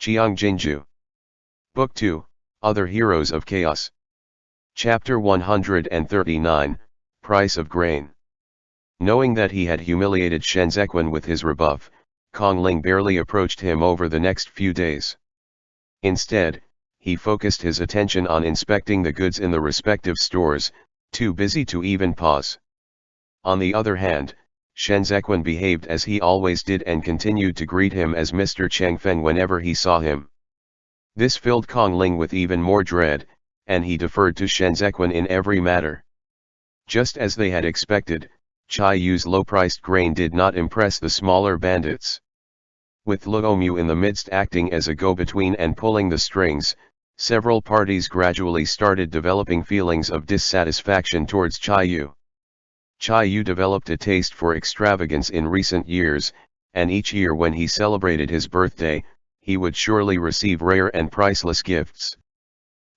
Qiang Jin Jiu. Book 2, Other Heroes of Chaos. Chapter 139, Price of Grain. Knowing that he had humiliated Shen Zequan with his rebuff, Kong Ling barely approached him over the next few days. Instead, he focused his attention on inspecting the goods in the respective stores, too busy to even pause. On the other hand, Shen Zequan behaved as he always did and continued to greet him as Mr. Changfeng whenever he saw him. This filled Kong Ling with even more dread, and he deferred to Shen Zequan in every matter. Just as they had expected, Chai Yu's low-priced grain did not impress the smaller bandits. With Luo Mu in the midst acting as a go-between and pulling the strings, several parties gradually started developing feelings of dissatisfaction towards Chai Yu. Chai Yu developed a taste for extravagance in recent years, and each year when he celebrated his birthday, he would surely receive rare and priceless gifts.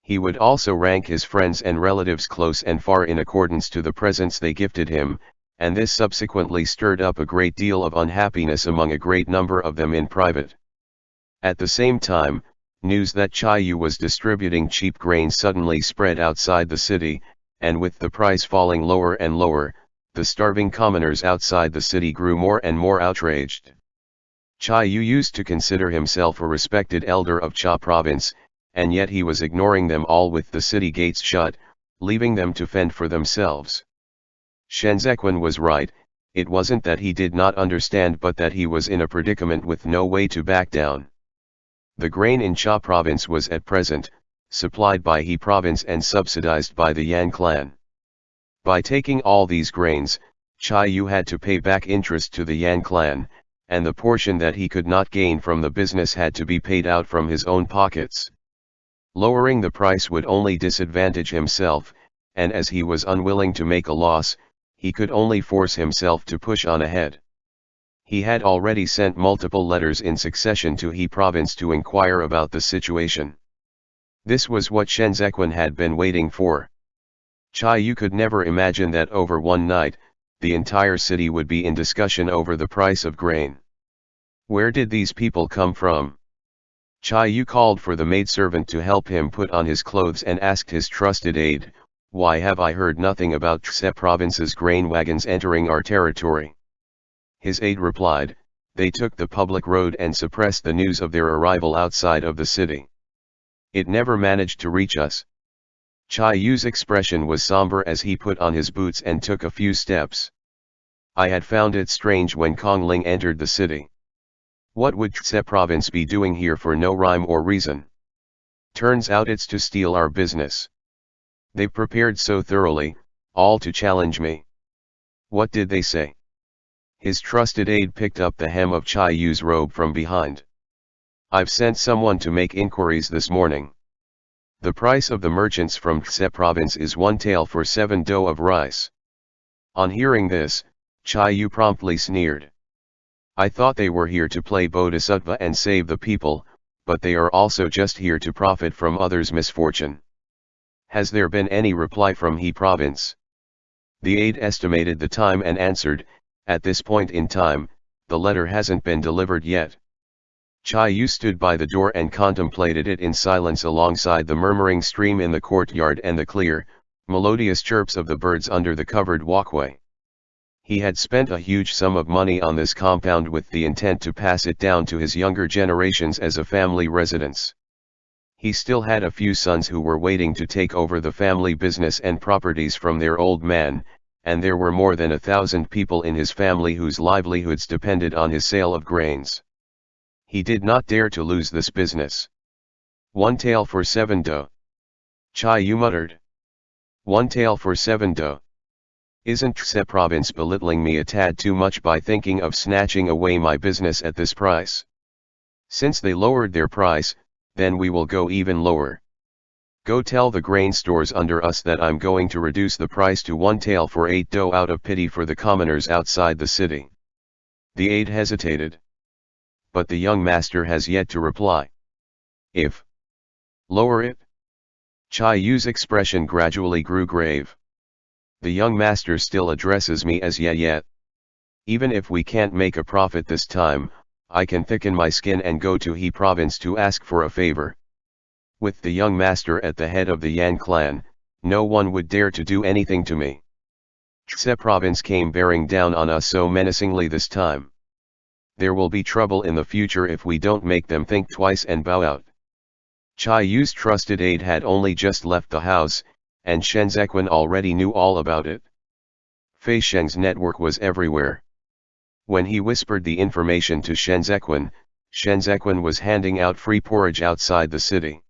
He would also rank his friends and relatives close and far in accordance to the presents they gifted him, and this subsequently stirred up a great deal of unhappiness among a great number of them in private. At the same time, news that Chai Yu was distributing cheap grain suddenly spread outside the city, and with the price falling lower and lower, the starving commoners outside the city grew more and more outraged. Chai Yu used to consider himself a respected elder of Cha province, and yet he was ignoring them all with the city gates shut, leaving them to fend for themselves. Shen Zequan was right, it wasn't that he did not understand but that he was in a predicament with no way to back down. The grain in Cha province was at present, supplied by He province and subsidized by the Yan clan. By taking all these grains, Chai Yu had to pay back interest to the Yan clan, and the portion that he could not gain from the business had to be paid out from his own pockets. Lowering the price would only disadvantage himself, and as he was unwilling to make a loss, he could only force himself to push on ahead. He had already sent multiple letters in succession to He province to inquire about the situation. This was what Shen Zequan had been waiting for. Chai Yu could never imagine that over one night, the entire city would be in discussion over the price of grain. Where did these people come from? Chai Yu called for the maidservant to help him put on his clothes and asked his trusted aide, "Why have I heard nothing about Tse province's grain wagons entering our territory?" His aide replied, "They took the public road and suppressed the news of their arrival outside of the city. It never managed to reach us." Chai Yu's expression was somber as he put on his boots and took a few steps. I had found it strange when Kong Ling entered the city. What would Tse province be doing here for no rhyme or reason? Turns out it's to steal our business. They prepared so thoroughly, all to challenge me. What did they say? His trusted aide picked up the hem of Chai Yu's robe from behind. I've sent someone to make inquiries this morning. The price of the merchants from Tse province is 1 tael for 7 dough of rice. On hearing this, Chai Yu promptly sneered. I thought they were here to play bodhisattva and save the people, but they are also just here to profit from others' misfortune. Has there been any reply from He province? The aide estimated the time and answered, at this point in time, the letter hasn't been delivered yet. Chai Yu stood by the door and contemplated it in silence alongside the murmuring stream in the courtyard and the clear, melodious chirps of the birds under the covered walkway. He had spent a huge sum of money on this compound with the intent to pass it down to his younger generations as a family residence. He still had a few sons who were waiting to take over the family business and properties from their old man, and there were more than 1,000 people in his family whose livelihoods depended on his sale of grains. He did not dare to lose this business. 1 tael for 7 dough. Chai Yu muttered. 1 tael for 7 dough. Isn't Tse province belittling me a tad too much by thinking of snatching away my business at this price? Since they lowered their price, then we will go even lower. Go tell the grain stores under us that I'm going to reduce the price to 1 tael for 8 dough out of pity for the commoners outside the city. The aide hesitated. But the young master has yet to reply. If lower it? Chai Yu's expression gradually grew grave. The young master still addresses me as yet. Even if we can't make a profit this time, I can thicken my skin and go to He province to ask for a favor. With the young master at the head of the Yan clan, no one would dare to do anything to me. Tse province came bearing down on us so menacingly this time. There will be trouble in the future if we don't make them think twice and bow out. Chai Yu's trusted aide had only just left the house, and Shenzhequan already knew all about it. Fei Sheng's network was everywhere. When he whispered the information to Shenzhequan was handing out free porridge outside the city.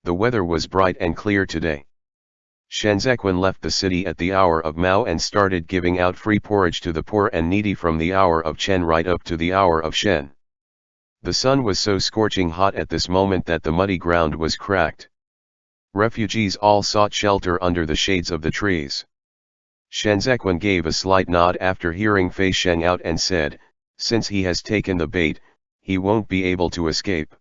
The weather was bright and clear today. Shenzhequan left the city at the hour of Mao and started giving out free porridge to the poor and needy from the hour of Chen right up to the hour of Shen. The sun was so scorching hot at this moment that the muddy ground was cracked. Refugees all sought shelter under the shades of the trees. Shenzhequan gave a slight nod after hearing Fei Sheng out and said, since he has taken the bait, he won't be able to escape.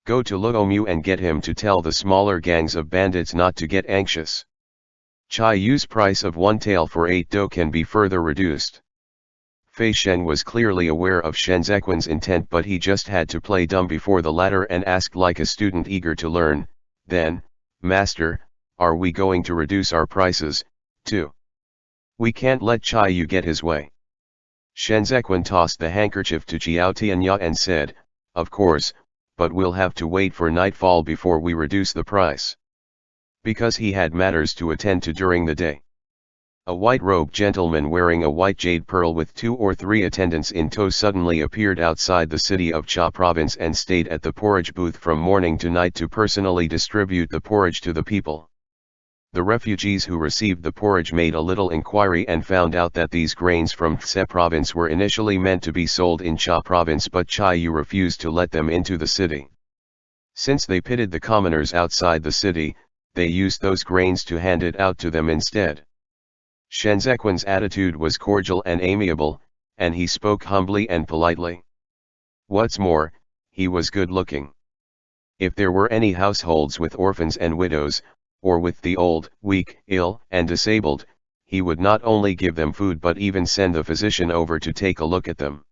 Go to Luomu and get him to tell the smaller gangs of bandits not to get anxious. Chai Yu's price of 1 tael for 8 do can be further reduced. Fei Sheng was clearly aware of Shenzhequan's intent, but he just had to play dumb before the latter and asked like a student eager to learn, then, Master, are we going to reduce our prices, too? We can't let Chai Yu get his way. Shenzhequan tossed the handkerchief to Qiao Tianya and said, of course, but we'll have to wait for nightfall before we reduce the price. Because he had matters to attend to during the day. A white-robed gentleman wearing a white jade pearl with 2 or 3 attendants in tow suddenly appeared outside the city of Cha province and stayed at the porridge booth from morning to night to personally distribute the porridge to the people. The refugees who received the porridge made a little inquiry and found out that these grains from Tse province were initially meant to be sold in Cha province, but Chai Yu refused to let them into the city. Since they pitted the commoners outside the city, they used those grains to hand it out to them instead. Shenzhequan's attitude was cordial and amiable, and he spoke humbly and politely. What's more, he was good-looking. If there were any households with orphans and widows, or with the old, weak, ill, and disabled, he would not only give them food but even send the physician over to take a look at them.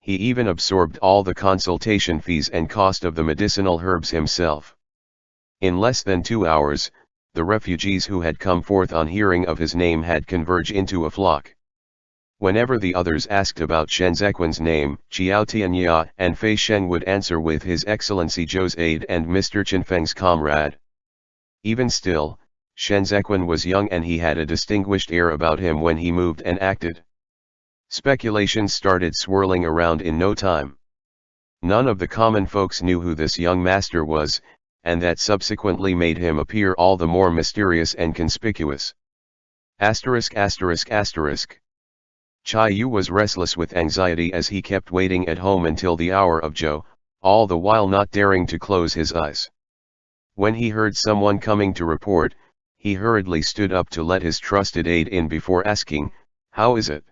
He even absorbed all the consultation fees and cost of the medicinal herbs himself. In less than 2 hours, the refugees who had come forth on hearing of his name had converged into a flock. Whenever the others asked about Shenzhequan's name, Qiao Tianya and Fei Sheng would answer with His Excellency Zhou's aide and Mr. Chenfeng's comrade. Even still, Shenzhequan was young and he had a distinguished air about him when he moved and acted. Speculations started swirling around in no time. None of the common folks knew who this young master was, and that subsequently made him appear all the more mysterious and conspicuous. Asterisk. Chai Yu was restless with anxiety as he kept waiting at home until the hour of Zhou, all the while not daring to close his eyes. When he heard someone coming to report, he hurriedly stood up to let his trusted aide in before asking, how is it?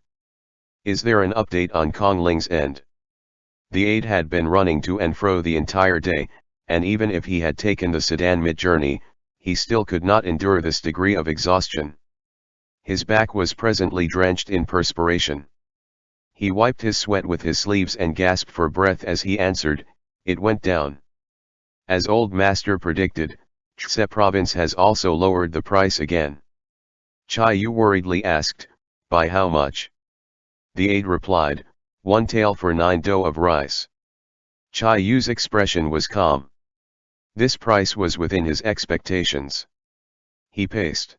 Is there an update on Kong Ling's end? The aide had been running to and fro the entire day, and even if he had taken the sedan mid-journey, he still could not endure this degree of exhaustion. His back was presently drenched in perspiration. He wiped his sweat with his sleeves and gasped for breath as he answered, it went down. As old master predicted, Tse province has also lowered the price again. Chai Yu worriedly asked, by how much? The aide replied, 1 tael for 9 do of rice. Chai Yu's expression was calm. This price was within his expectations. He paced.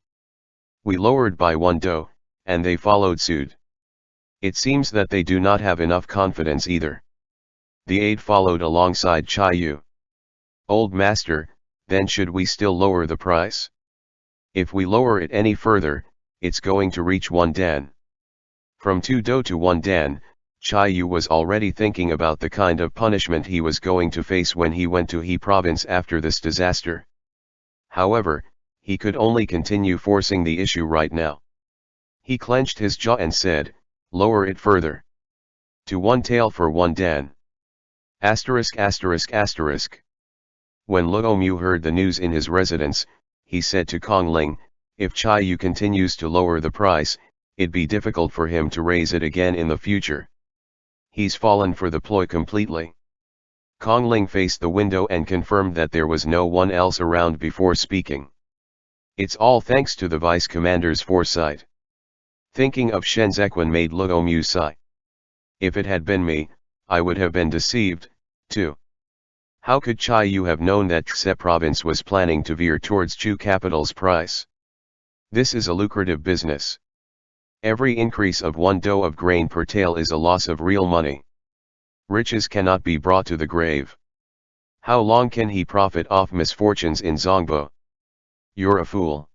We lowered by 1 do, and they followed suit. It seems that they do not have enough confidence either. The aide followed alongside Chai Yu. Old master, then should we still lower the price? If we lower it any further, it's going to reach 1 dan. From 2 do to 1 dan, Chai Yu was already thinking about the kind of punishment he was going to face when he went to He province after this disaster. However, he could only continue forcing the issue right now. He clenched his jaw and said, lower it further. To 1 tael for 1 dan. Asterisk. When Luomu heard the news in his residence, he said to Kong Ling, if Chai Yu continues to lower the price, it'd be difficult for him to raise it again in the future. He's fallen for the ploy completely. Kong Ling faced the window and confirmed that there was no one else around before speaking. It's all thanks to the vice commander's foresight. Thinking of Shenzhequan made Luo Mu sigh. If it had been me, I would have been deceived, too. How could Chai Yu have known that Tse province was planning to veer towards Chu capital's price? This is a lucrative business. Every increase of 1 do of grain per tael is a loss of real money. Riches cannot be brought to the grave. How long can he profit off misfortunes in Zongbo? You're a fool.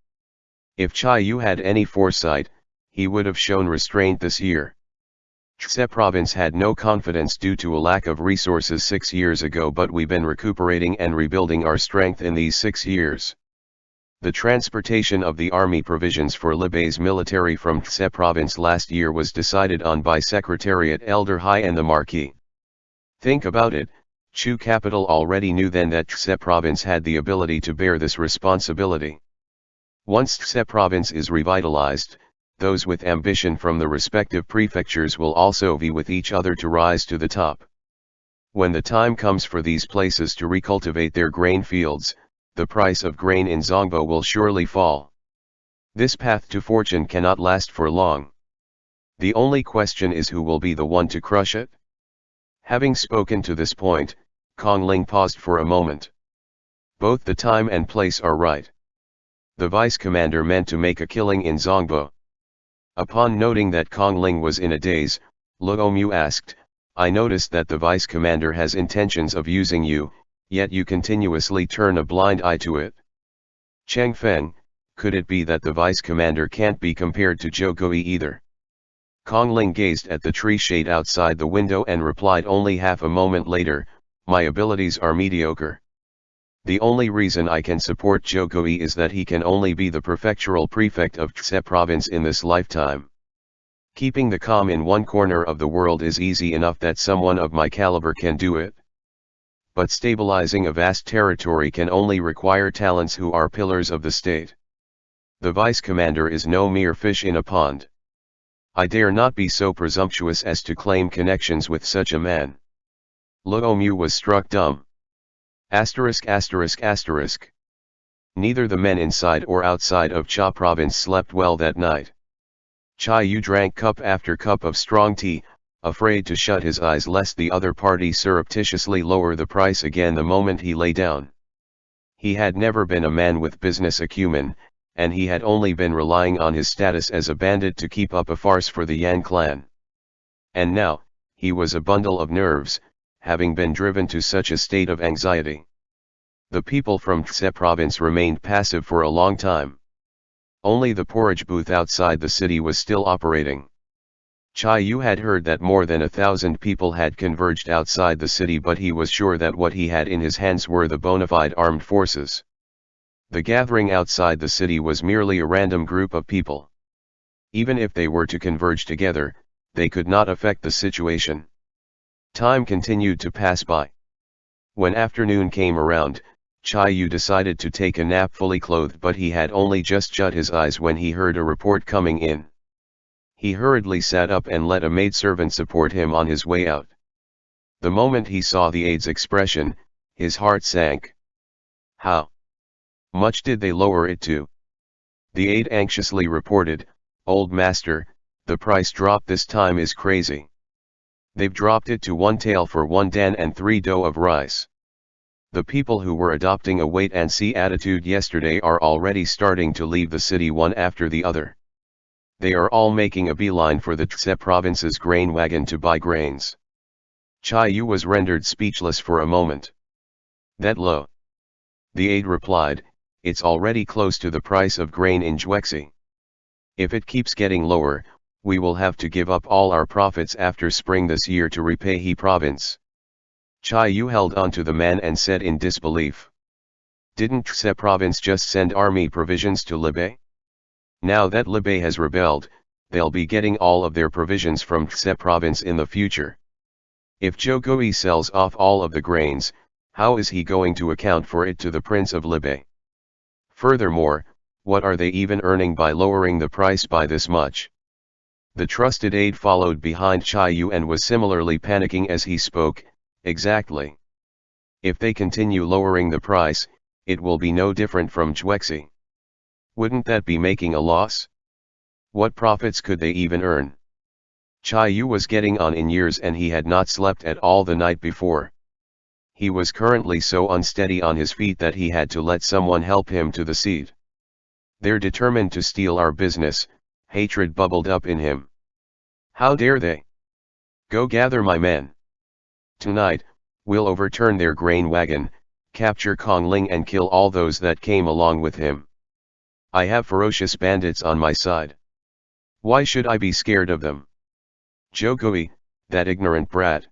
If Chai Yu had any foresight, he would have shown restraint this year. Tse province had no confidence due to a lack of resources 6 years ago, but we've been recuperating and rebuilding our strength in these 6 years. The transportation of the army provisions for Libei's military from Tse province last year was decided on by Secretariat Elder Hai and the Marquis. Think about it, Chu capital already knew then that Tse province had the ability to bear this responsibility. Once Tse province is revitalized, those with ambition from the respective prefectures will also vie with each other to rise to the top. When the time comes for these places to recultivate their grain fields, the price of grain in Zongbo will surely fall. This path to fortune cannot last for long. The only question is who will be the one to crush it? Having spoken to this point, Kong Ling paused for a moment. Both the time and place are right. The vice commander meant to make a killing in Zongbo. Upon noting that Kong Ling was in a daze, Luo Mu asked, I noticed that the vice commander has intentions of using you, yet you continuously turn a blind eye to it. Cheng Feng, could it be that the vice commander can't be compared to Zhou Gui either? Kong Ling gazed at the tree shade outside the window and replied only half a moment later, my abilities are mediocre. The only reason I can support Zhou Gui is that he can only be the prefectural prefect of Tse province in this lifetime. Keeping the calm in one corner of the world is easy enough that someone of my caliber can do it. But stabilizing a vast territory can only require talents who are pillars of the state. The vice commander is no mere fish in a pond. I dare not be so presumptuous as to claim connections with such a man. Luo Mu was struck dumb. Neither the men inside or outside of Cha province slept well that night. Chai Yu drank cup after cup of strong tea, afraid to shut his eyes lest the other party surreptitiously lower the price again the moment he lay down. He had never been a man with business acumen, and he had only been relying on his status as a bandit to keep up a farce for the Yan clan. And now, he was a bundle of nerves, having been driven to such a state of anxiety. The people from Tse province remained passive for a long time. Only the porridge booth outside the city was still operating. Chai Yu had heard that more than 1,000 people had converged outside the city, but he was sure that what he had in his hands were the bona fide armed forces. The gathering outside the city was merely a random group of people. Even if they were to converge together, they could not affect the situation. Time continued to pass by. When afternoon came around, Chai Yu decided to take a nap fully clothed, but he had only just shut his eyes when he heard a report coming in. He hurriedly sat up and let a maidservant support him on his way out. The moment he saw the aide's expression, his heart sank. How much did they lower it to? The aide anxiously reported, Old master, the price drop this time is crazy. They've dropped it to 1 tael for 1 dan and 3 do of rice. The people who were adopting a wait-and-see attitude yesterday are already starting to leave the city one after the other. They are all making a beeline for the Tse province's grain wagon to buy grains. Chai Yu was rendered speechless for a moment. That low? The aide replied, it's already close to the price of grain in Juexi. If it keeps getting lower, we will have to give up all our profits after spring this year to repay He province. Chai Yu held on to the man and said in disbelief. Didn't Tse province just send army provisions to Libei? Now that Libei has rebelled, they'll be getting all of their provisions from Tse province in the future. If Zhou Gui sells off all of the grains, how is he going to account for it to the Prince of Libei? Furthermore, what are they even earning by lowering the price by this much? The trusted aide followed behind Chai Yu and was similarly panicking as he spoke. Exactly. If they continue lowering the price, it will be no different from Juexi. Wouldn't that be making a loss? What profits could they even earn? Chai Yu was getting on in years and he had not slept at all the night before. He was currently so unsteady on his feet that he had to let someone help him to the seat. They're determined to steal our business, hatred bubbled up in him. How dare they? Go gather my men. Tonight, we'll overturn their grain wagon, capture Kong Ling and kill all those that came along with him. I have ferocious bandits on my side. Why should I be scared of them? Jiuqing, that ignorant brat.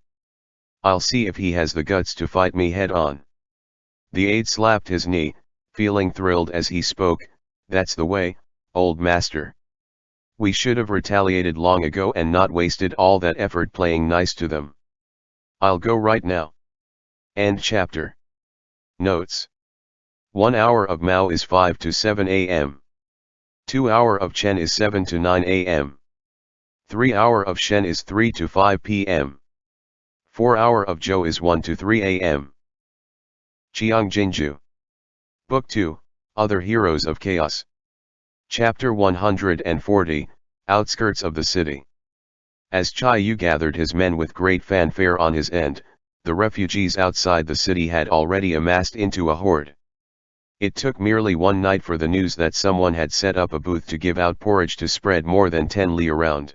I'll see if he has the guts to fight me head on. The aide slapped his knee, feeling thrilled as he spoke. That's the way, old master. We should have retaliated long ago and not wasted all that effort playing nice to them. I'll go right now. End chapter. Notes. 1 hour of Mao is 5 to 7 a.m. 2 hour of Chen is 7 to 9 a.m. 3 hour of Shen is 3 to 5 p.m. 4 hour of Zhou is 1 to 3 a.m. Qiang Jin Jiu. Book 2, Other Heroes of Chaos. Chapter 140, Outskirts of the City. As Chai Yu gathered his men with great fanfare on his end, the refugees outside the city had already amassed into a horde. It took merely one night for the news that someone had set up a booth to give out porridge to spread more than 10 li around.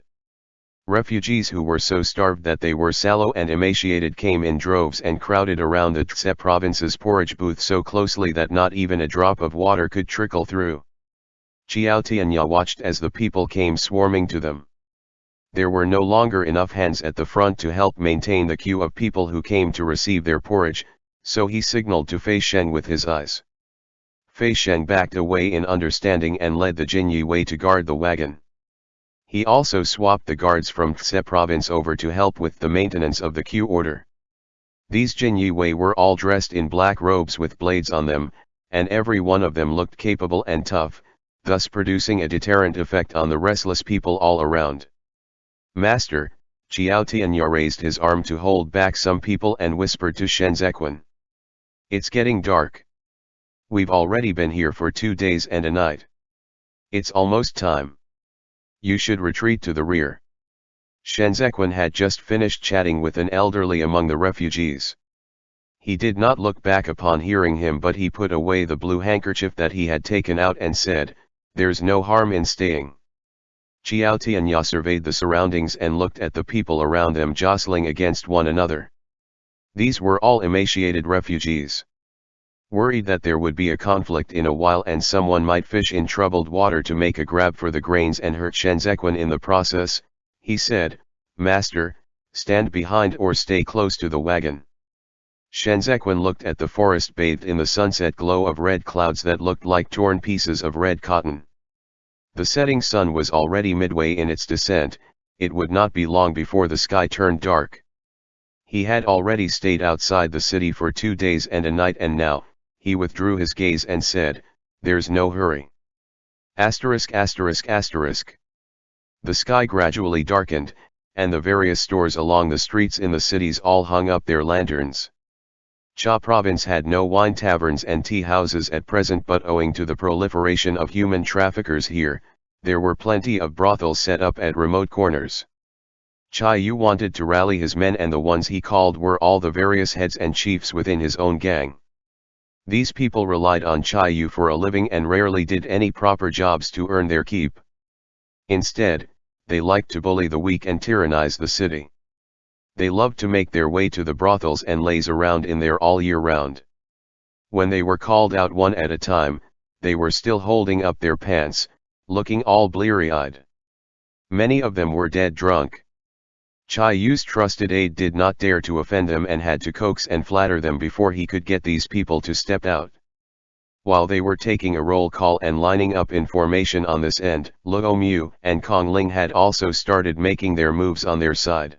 Refugees who were so starved that they were sallow and emaciated came in droves and crowded around the Tse province's porridge booth so closely that not even a drop of water could trickle through. Qiao Tianya watched as the people came swarming to them. There were no longer enough hands at the front to help maintain the queue of people who came to receive their porridge, so he signaled to Fei Sheng with his eyes. Fei Sheng backed away in understanding and led the Jinyi Wei to guard the wagon. He also swapped the guards from Tse province over to help with the maintenance of the queue order. These Jinyi Wei were all dressed in black robes with blades on them, and every one of them looked capable and tough, thus producing a deterrent effect on the restless people all around. Master, Qiao Tianya raised his arm to hold back some people and whispered to Shenzhequan. It's getting dark. We've already been here for 2 days and a night. It's almost time. You should retreat to the rear. Shenzhequan had just finished chatting with an elderly among the refugees. He did not look back upon hearing him, but he put away the blue handkerchief that he had taken out and said, "There's no harm in staying." Qiao Tianya surveyed the surroundings and looked at the people around them jostling against one another. These were all emaciated refugees. Worried that there would be a conflict in a while and someone might fish in troubled water to make a grab for the grains and hurt Shenzhequan in the process, he said, "Master, stand behind or stay close to the wagon." Shenzhequan looked at the forest bathed in the sunset glow of red clouds that looked like torn pieces of red cotton. The setting sun was already midway in its descent. It would not be long before the sky turned dark. He had already stayed outside the city for 2 days and a night, and now, he withdrew his gaze and said, "There's no hurry." Asterisk asterisk asterisk. The sky gradually darkened, and the various stores along the streets in the cities all hung up their lanterns. Cha province had no wine taverns and tea houses at present, but owing to the proliferation of human traffickers here, there were plenty of brothels set up at remote corners. Chai Yu wanted to rally his men, and the ones he called were all the various heads and chiefs within his own gang. These people relied on Chai Yu for a living and rarely did any proper jobs to earn their keep. Instead, they liked to bully the weak and tyrannize the city. They loved to make their way to the brothels and laze around in there all year round. When they were called out one at a time, they were still holding up their pants, looking all bleary-eyed. Many of them were dead drunk. Chai Yu's trusted aide did not dare to offend them and had to coax and flatter them before he could get these people to step out. While they were taking a roll call and lining up in formation on this end, Luo Mu and Kong Ling had also started making their moves on their side.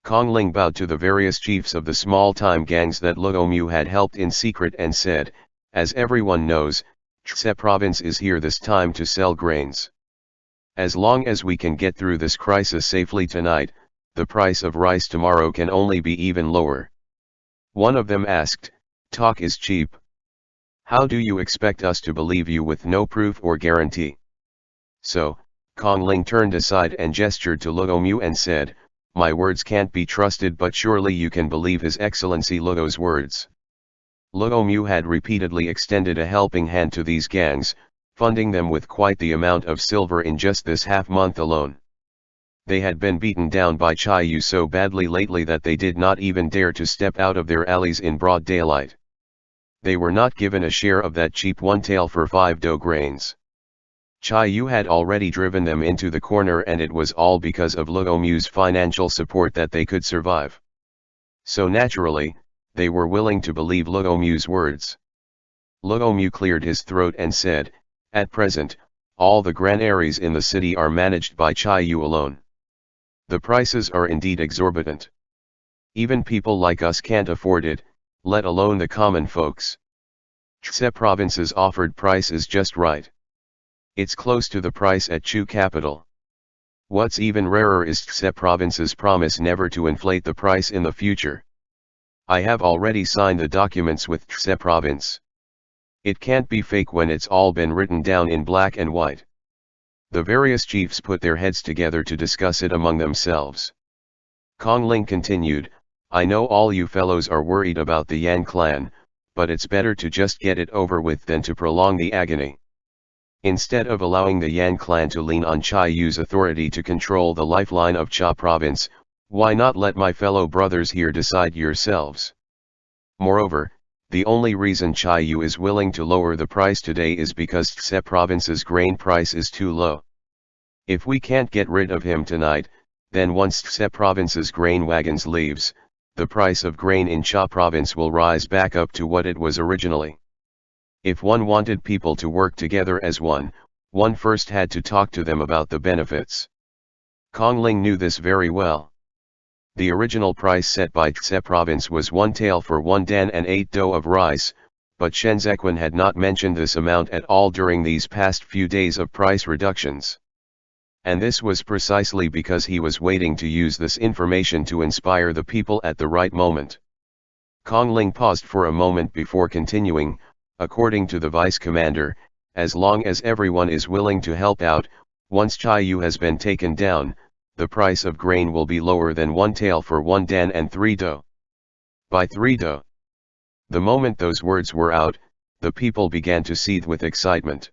Kong Ling bowed to the various chiefs of the small-time gangs that Luo Mu had helped in secret and said, "As everyone knows, Tse province is here this time to sell grains. As long as we can get through this crisis safely tonight, the price of rice tomorrow can only be even lower. One of them asked, "Talk is cheap. How do you expect us to believe you with no proof or guarantee?" So, Kong Ling turned aside and gestured to Luo Mu and said, "My words can't be trusted, but surely you can believe His Excellency Luo's words." Luo Mu had repeatedly extended a helping hand to these gangs, funding them with quite the amount of silver in just this half-month alone. They had been beaten down by Chai Yu so badly lately that they did not even dare to step out of their alleys in broad daylight. They were not given a share of that cheap one tael for 5 dough grains. Chai Yu had already driven them into the corner, and it was all because of Luo Mu's financial support that they could survive. So naturally, they were willing to believe Luo Mu's words. Luo Mu cleared his throat and said, "At present, all the granaries in the city are managed by Chai Yu alone. The prices are indeed exorbitant. Even people like us can't afford it, let alone the common folks. Tse province's offered price is just right. It's close to the price at Chu capital. What's even rarer is Tse province's promise never to inflate the price in the future. I have already signed the documents with Tse province. It can't be fake when it's all been written down in black and white." The various chiefs put their heads together to discuss it among themselves. Kong Ling continued, "I know all you fellows are worried about the Yan clan, but it's better to just get it over with than to prolong the agony. Instead of allowing the Yan clan to lean on Chai Yu's authority to control the lifeline of Cha province, why not let my fellow brothers here decide yourselves? Moreover, the only reason Chai Yu is willing to lower the price today is because Tse province's grain price is too low. If we can't get rid of him tonight, then once Tse province's grain wagons leaves, the price of grain in Cha province will rise back up to what it was originally. If one wanted people to work together as one first had to talk to them about the benefits." Kong Ling knew this very well. The original price set by Tse province was 1 tael for 1 dan and 8 dough of rice, but Shenzhequan had not mentioned this amount at all during these past few days of price reductions. And this was precisely because he was waiting to use this information to inspire the people at the right moment. Kong Ling paused for a moment before continuing, "According to the vice commander, as long as everyone is willing to help out, once Chai Yu has been taken down, the price of grain will be lower than 1 tael for 1 dan and 3 dough. By 3 dough." The moment those words were out, the people began to seethe with excitement.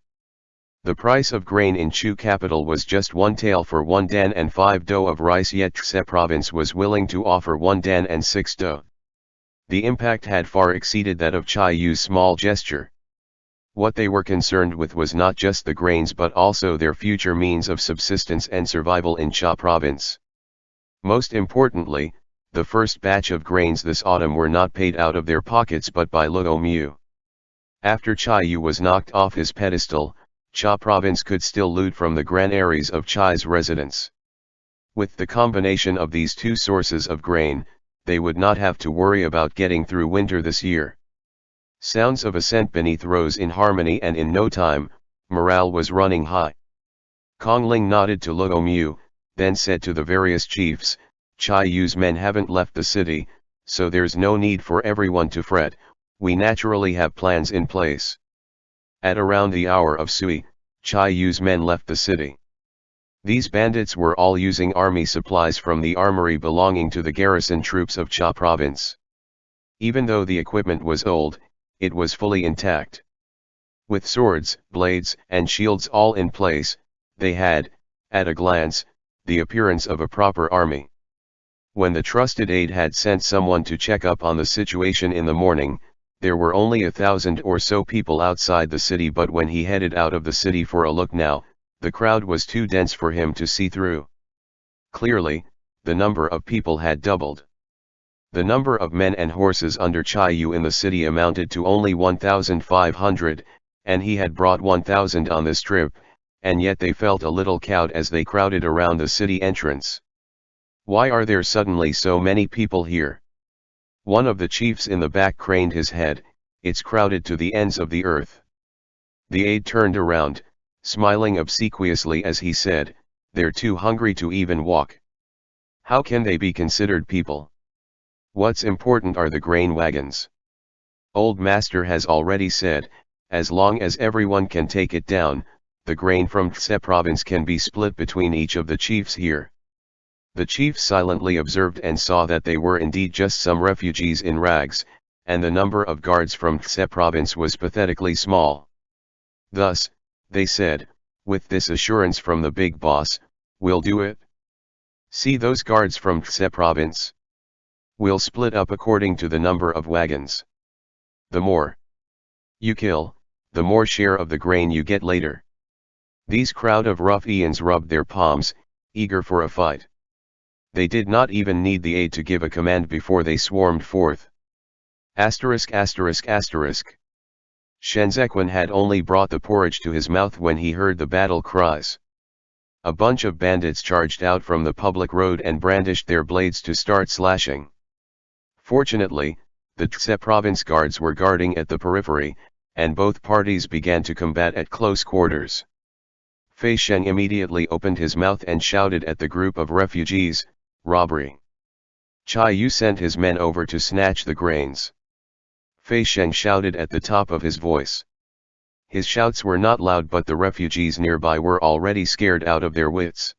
The price of grain in Chu capital was just 1 tael for 1 dan and 5 dough of rice, yet Tse province was willing to offer 1 dan and 6 dough. The impact had far exceeded that of Chai Yu's small gesture. What they were concerned with was not just the grains but also their future means of subsistence and survival in Cha province. Most importantly, the first batch of grains this autumn were not paid out of their pockets but by Luo Mu. After Chai Yu was knocked off his pedestal, Cha province could still loot from the granaries of Chai's residence. With the combination of these two sources of grain, they would not have to worry about getting through winter this year. Sounds of ascent beneath rose in harmony, and in no time, morale was running high. Kong Ling nodded to Luo Mu, then said to the various chiefs, "Chai Yu's men haven't left the city, so there's no need for everyone to fret. We naturally have plans in place." At around the hour of Sui, Chai Yu's men left the city. These bandits were all using army supplies from the armory belonging to the garrison troops of Cha province. Even though the equipment was old, it was fully intact. With swords, blades, and shields all in place, they had, at a glance, the appearance of a proper army. When the trusted aide had sent someone to check up on the situation in the morning, there were only 1,000 or so people outside the city, but when he headed out of the city for a look now, the crowd was too dense for him to see through. Clearly, the number of people had doubled. The number of men and horses under Chai Yu in the city amounted to only 1,500, and he had brought 1,000 on this trip, and yet they felt a little cowed as they crowded around the city entrance. "Why are there suddenly so many people here?" One of the chiefs in the back craned his head. "It's crowded to the ends of the earth." The aide turned around, smiling obsequiously as he said, "They're too hungry to even walk. How can they be considered people? What's important are the grain wagons. Old Master has already said, as long as everyone can take it down, the grain from Tse province can be split between each of the chiefs here." The chief silently observed and saw that they were indeed just some refugees in rags, and the number of guards from Tse province was pathetically small. Thus, they said, with this assurance from the big boss, "We'll do it. See those guards from Tse province? We'll split up according to the number of wagons. The more you kill, the more share of the grain you get later." These crowd of ruffians rubbed their palms, eager for a fight. They did not even need the aide to give a command before they swarmed forth. Asterisk asterisk asterisk. Shenzequan had only brought the porridge to his mouth when he heard the battle cries. A bunch of bandits charged out from the public road and brandished their blades to start slashing. Fortunately, the Tse province guards were guarding at the periphery, and both parties began to combat at close quarters. Fei Sheng immediately opened his mouth and shouted at the group of refugees, "Robbery!" Chai Yu sent his men over to snatch the grains. Fei Sheng shouted at the top of his voice. His shouts were not loud, but the refugees nearby were already scared out of their wits.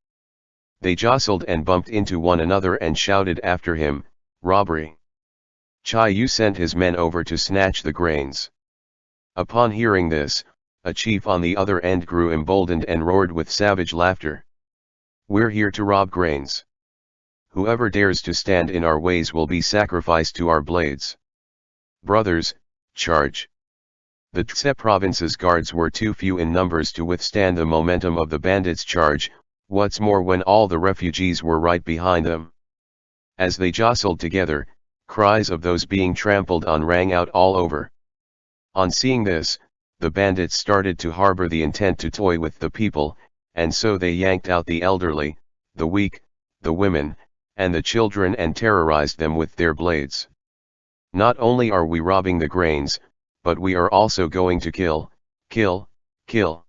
They jostled and bumped into one another and shouted after him, "Robbery!" Chai Yu sent his men over to snatch the grains. Upon hearing this, a chief on the other end grew emboldened and roared with savage laughter. "We're here to rob grains. Whoever dares to stand in our ways will be sacrificed to our blades. Brothers, charge!" The Tse province's guards were too few in numbers to withstand the momentum of the bandits' charge, what's more when all the refugees were right behind them. As they jostled together, cries of those being trampled on rang out all over. On seeing this, the bandits started to harbor the intent to toy with the people, and so they yanked out the elderly, the weak, the women, and the children and terrorized them with their blades. "Not only are we robbing the grains, but we are also going to kill, kill, kill."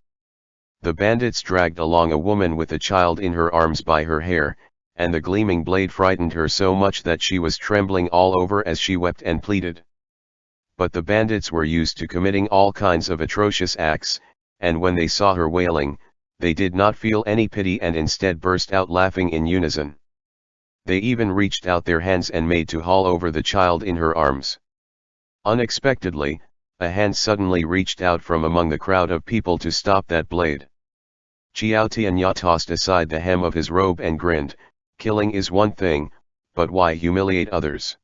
The bandits dragged along a woman with a child in her arms by her hair, and the gleaming blade frightened her so much that she was trembling all over as she wept and pleaded. But the bandits were used to committing all kinds of atrocious acts, and when they saw her wailing, they did not feel any pity and instead burst out laughing in unison. They even reached out their hands and made to haul over the child in her arms. Unexpectedly, a hand suddenly reached out from among the crowd of people to stop that blade. Qiao Tianya tossed aside the hem of his robe and grinned, "Killing is one thing, but why humiliate others?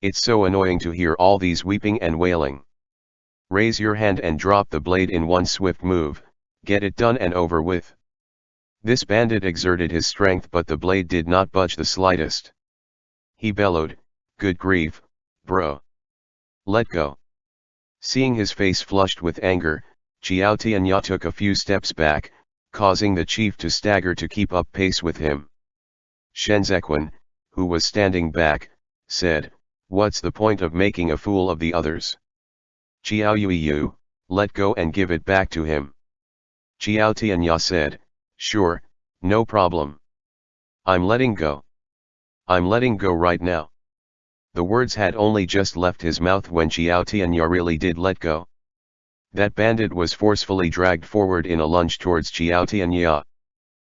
It's so annoying to hear all these weeping and wailing. Raise your hand and drop the blade in one swift move, get it done and over with." This bandit exerted his strength, but the blade did not budge the slightest. He bellowed, "Good grief, bro. Let go." Seeing his face flushed with anger, Qiao Tianya took a few steps back, causing the chief to stagger to keep up pace with him. Shenzequan, who was standing back, said, "What's the point of making a fool of the others? Qiao Yu, let go and give it back to him." Qiao Tianya said, "Sure, no problem. I'm letting go. I'm letting go right now." The words had only just left his mouth when Qiao Tianya really did let go. That bandit was forcefully dragged forward in a lunge towards Qiao Tianya.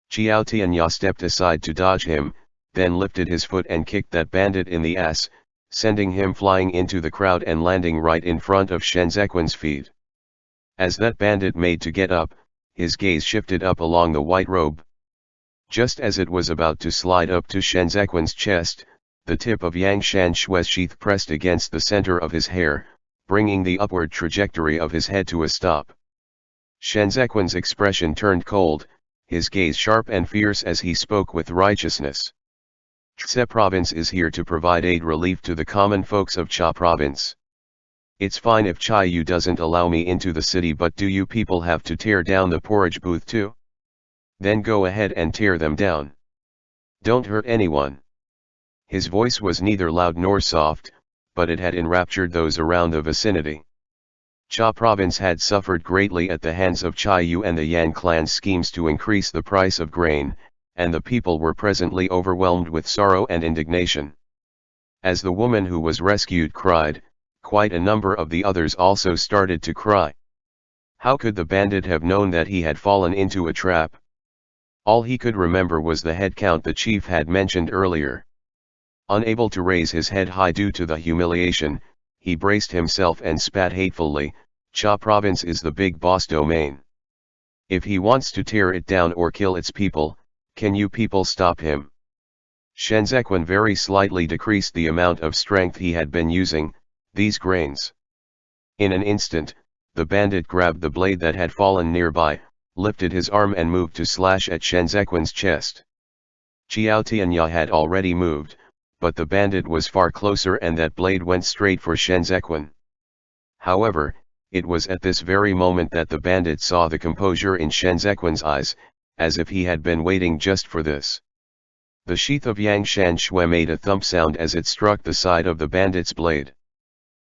Qiao Tianya stepped aside to dodge him, then lifted his foot and kicked that bandit in the ass, sending him flying into the crowd and landing right in front of Shenzequan's feet. As that bandit made to get up, his gaze shifted up along the white robe. Just as it was about to slide up to Shenzequan's chest, the tip of Yang Shan Shui's sheath pressed against the center of his hair, bringing the upward trajectory of his head to a stop. Shenzequan's expression turned cold, his gaze sharp and fierce as he spoke with righteousness. "Tse province is here to provide aid relief to the common folks of Cha province. It's fine if Chai Yu doesn't allow me into the city, but do you people have to tear down the porridge booth too? Then go ahead and tear them down. Don't hurt anyone." His voice was neither loud nor soft, but it had enraptured those around the vicinity. Cha province had suffered greatly at the hands of Cha Yu and the Yan clan's schemes to increase the price of grain, and the people were presently overwhelmed with sorrow and indignation. As the woman who was rescued cried, quite a number of the others also started to cry. How could the bandit have known that he had fallen into a trap? All he could remember was the head count the chief had mentioned earlier. Unable to raise his head high due to the humiliation, he braced himself and spat hatefully, "Cha province is the big boss domain. If he wants to tear it down or kill its people, can you people stop him?" Shenzequan very slightly decreased the amount of strength he had been using, these grains. In an instant, the bandit grabbed the blade that had fallen nearby, lifted his arm and moved to slash at Shenzequan's chest. Qiao Tianya had already moved, but the bandit was far closer and that blade went straight for Shenzequan. However, it was at this very moment that the bandit saw the composure in Shenzequan's eyes, as if he had been waiting just for this. The sheath of Yang Shan Shui made a thump sound as it struck the side of the bandit's blade.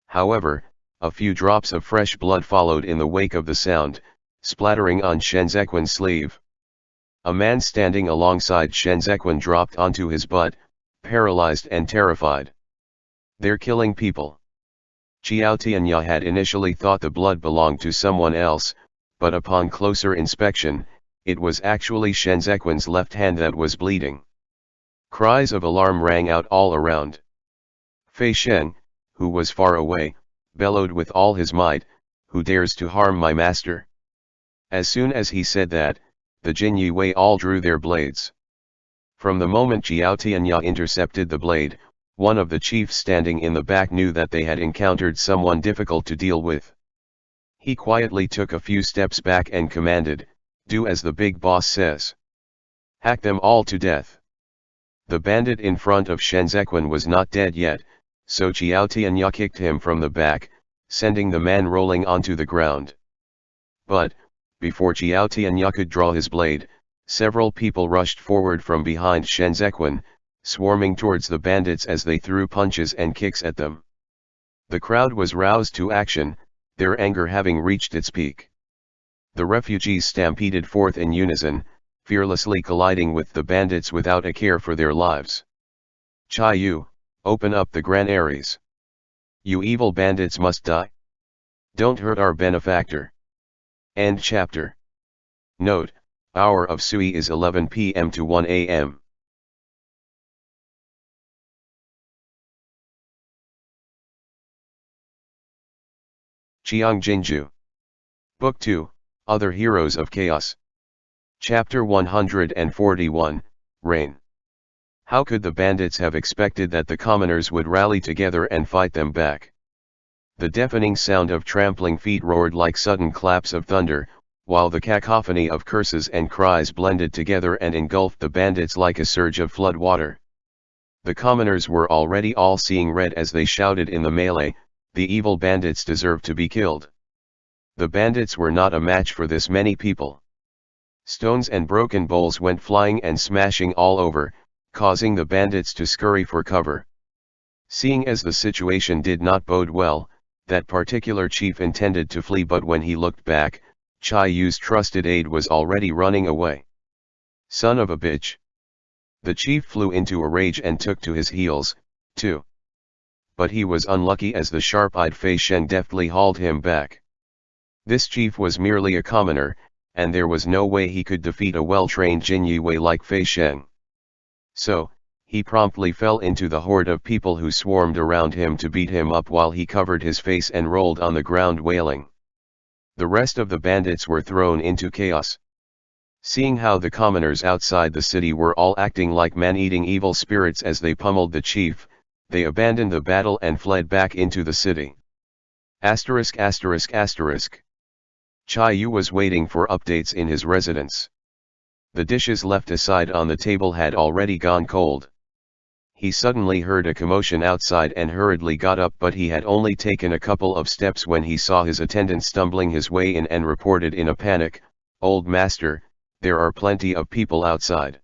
However, a few drops of fresh blood followed in the wake of the sound, splattering on Shenzequan's sleeve. A man standing alongside Shenzequan dropped onto his butt, paralyzed and terrified. "They're killing people." Qiao Tianya had initially thought the blood belonged to someone else, but upon closer inspection, it was actually Shenzequan's left hand that was bleeding. Cries of alarm rang out all around. Fei Sheng, who was far away, bellowed with all his might, "Who dares to harm my master?" As soon as he said that, the Jinyi Wei all drew their blades. From the moment Qiao Tianya intercepted the blade, one of the chiefs standing in the back knew that they had encountered someone difficult to deal with. He quietly took a few steps back and commanded, "Do as the big boss says. Hack them all to death." The bandit in front of Shenzequan was not dead yet, so Qiao Tianya kicked him from the back, sending the man rolling onto the ground. But, before Qiao Tianya could draw his blade, several people rushed forward from behind Shenzequan, swarming towards the bandits as they threw punches and kicks at them. The crowd was roused to action, their anger having reached its peak. The refugees stampeded forth in unison, fearlessly colliding with the bandits without a care for their lives. "Cha Yu, open up the granaries. You evil bandits must die. Don't hurt our benefactor." End chapter. Note: hour of Sui is 11 p.m. to 1 a.m. Qiang Jin Jiu. Book 2, Other Heroes of Chaos. Chapter 141, Rain. How could the bandits have expected that the commoners would rally together and fight them back? The deafening sound of trampling feet roared like sudden claps of thunder, while the cacophony of curses and cries blended together and engulfed the bandits like a surge of flood water. The commoners were already all seeing red as they shouted in the melee, "The evil bandits deserve to be killed." The bandits were not a match for this many people. Stones and broken bowls went flying and smashing all over, causing the bandits to scurry for cover. Seeing as the situation did not bode well, that particular chief intended to flee, but when he looked back, Cha Yu's trusted aide was already running away. "Son of a bitch!" The chief flew into a rage and took to his heels, too. But he was unlucky as the sharp-eyed Fei Sheng deftly hauled him back. This chief was merely a commoner, and there was no way he could defeat a well-trained Jinyi Wei like Fei Sheng. So, he promptly fell into the horde of people who swarmed around him to beat him up while he covered his face and rolled on the ground wailing. The rest of the bandits were thrown into chaos. Seeing how the commoners outside the city were all acting like man-eating evil spirits as they pummeled the chief, they abandoned the battle and fled back into the city. ******. Cha Yu was waiting for updates in his residence. The dishes left aside on the table had already gone cold. He suddenly heard a commotion outside and hurriedly got up, but he had only taken a couple of steps when he saw his attendant stumbling his way in and reported in a panic, "Old master, there are plenty of people outside.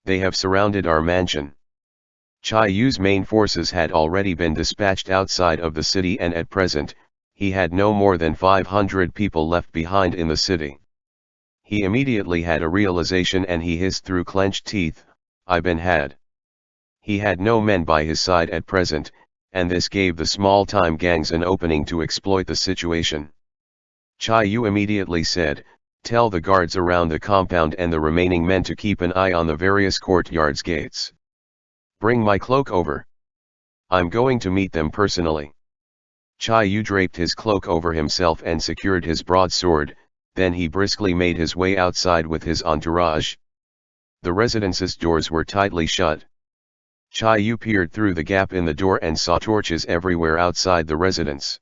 They have surrounded our mansion." Cha Yu's main forces had already been dispatched outside of the city, and at present, He had no more than 500 people left behind in the city. He immediately had a realization and he hissed through clenched teeth, "I've been had." He had no men by his side at present, and this gave the small-time gangs an opening to exploit the situation. Qiang Yu immediately said, "Tell the guards around the compound and the remaining men to keep an eye on the various courtyards gates. Bring my cloak over. I'm going to meet them personally." Qiang Yu draped his cloak over himself and secured his broadsword, then he briskly made his way outside with his entourage. The residence's doors were tightly shut. Qiang Yu peered through the gap in the door and saw torches everywhere outside the residence.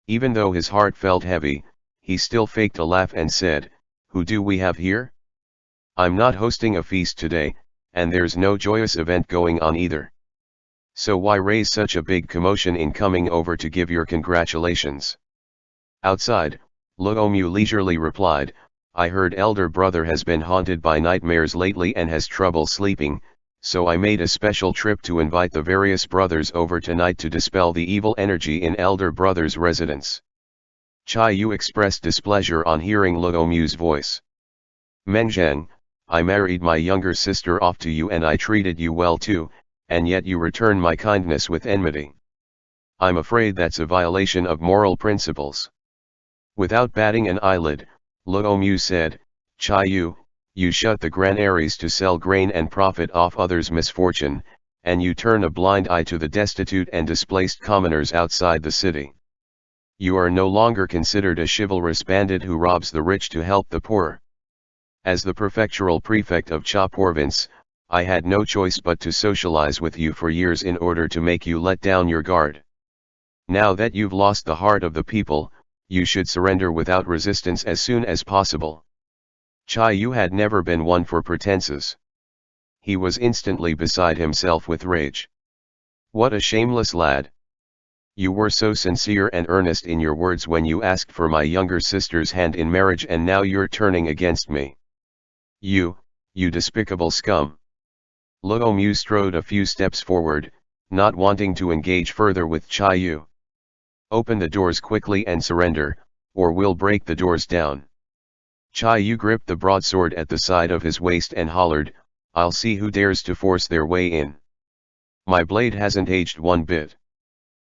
Even though his heart felt heavy, he still faked a laugh and said, "Who do we have here? I'm not hosting a feast today, and there's no joyous event going on either. So why raise such a big commotion in coming over to give your congratulations?" Outside, Luomu leisurely replied, "I heard elder brother has been haunted by nightmares lately and has trouble sleeping, so I made a special trip to invite the various brothers over tonight to dispel the evil energy in elder brother's residence." Qiang Yu expressed displeasure on hearing Luomu's voice. "Mengzheng, I married my younger sister off to you and I treated you well too, and yet you return my kindness with enmity. I'm afraid that's a violation of moral principles." Without batting an eyelid, Luomu said, "Qiang Yu, you shut the granaries to sell grain and profit off others' misfortune, and you turn a blind eye to the destitute and displaced commoners outside the city. You are no longer considered a chivalrous bandit who robs the rich to help the poor. As the prefectural prefect of Cha Province, I had no choice but to socialize with you for years in order to make you let down your guard. Now that you've lost the heart of the people, you should surrender without resistance as soon as possible." Qiang Yu had never been one for pretenses. He was instantly beside himself with rage. "What a shameless lad! You were so sincere and earnest in your words when you asked for my younger sister's hand in marriage, and now you're turning against me. You despicable scum!" Luomu strode a few steps forward, not wanting to engage further with Qiang Yu. "Open the doors quickly and surrender, or we'll break the doors down." Qiang Yu gripped the broadsword at the side of his waist and hollered, "I'll see who dares to force their way in. My blade hasn't aged one bit.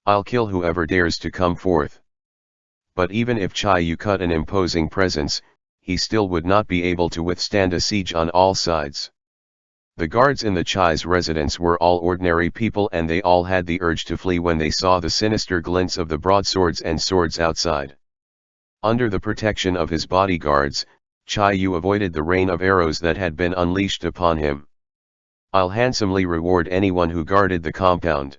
I'll kill whoever dares to come forth." But even if Qiang Yu cut an imposing presence, he still would not be able to withstand a siege on all sides. The guards in the Chai's residence were all ordinary people, and they all had the urge to flee when they saw the sinister glints of the broadswords and swords outside. Under the protection of his bodyguards, Qiang Yu avoided the rain of arrows that had been unleashed upon him. "I'll handsomely reward anyone who guarded the compound.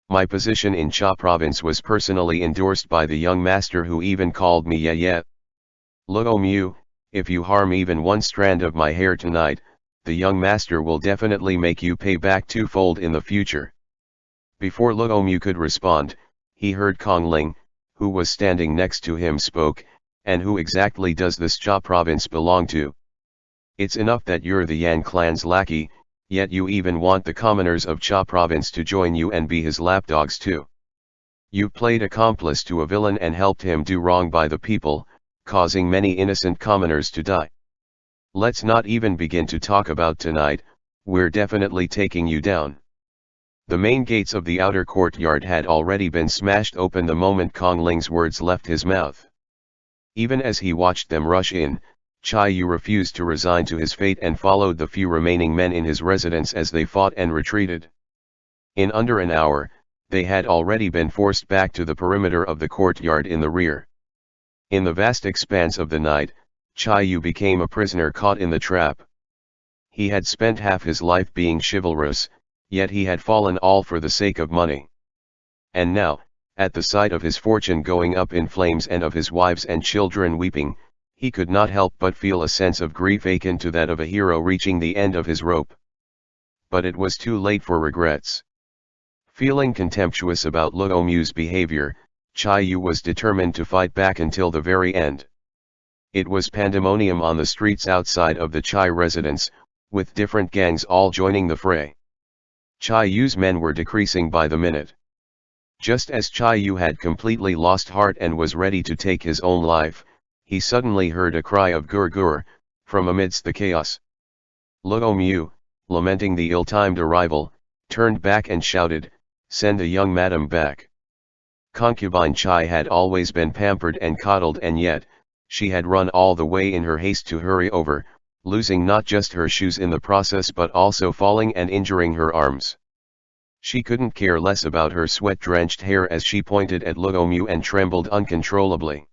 My position in Cha province was personally endorsed by the young master, who even called me Ye. Luomu, if you harm even one strand of my hair tonight, the young master will definitely make you pay back twofold in the future." Before Luomu could respond, he heard Kong Ling, who was standing next to him, spoke, "And who exactly does this Cha province belong to? It's enough that you're the Yan clan's lackey, yet you even want the commoners of Cha province to join you and be his lapdogs too. You played accomplice to a villain and helped him do wrong by the people, causing many innocent commoners to die. Let's not even begin to talk about tonight, we're definitely taking you down." The main gates of the outer courtyard had already been smashed open the moment Kong Ling's words left his mouth. Even as he watched them rush in, Qiang Yu refused to resign to his fate and followed the few remaining men in his residence as they fought and retreated. In under an hour, they had already been forced back to the perimeter of the courtyard in the rear. In the vast expanse of the night, Qiang Yu became a prisoner caught in the trap. He had spent half his life being chivalrous, yet he had fallen all for the sake of money. And now, at the sight of his fortune going up in flames and of his wives and children weeping, he could not help but feel a sense of grief akin to that of a hero reaching the end of his rope. But it was too late for regrets. Feeling contemptuous about Luomu's behavior, Qiang Yu was determined to fight back until the very end. It was pandemonium on the streets outside of the Chai residence, with different gangs all joining the fray. Qiang Yu's men were decreasing by the minute. Just as Chai Yu had completely lost heart and was ready to take his own life, he suddenly heard a cry of "Gur gur," from amidst the chaos. Luo Mu, lamenting the ill-timed arrival, turned back and shouted, "Send the young madam back." Concubine Chai had always been pampered and coddled, and yet, she had run all the way in her haste to hurry over, losing not just her shoes in the process but also falling and injuring her arms. She couldn't care less about her sweat-drenched hair as she pointed at Luo Mu and trembled uncontrollably.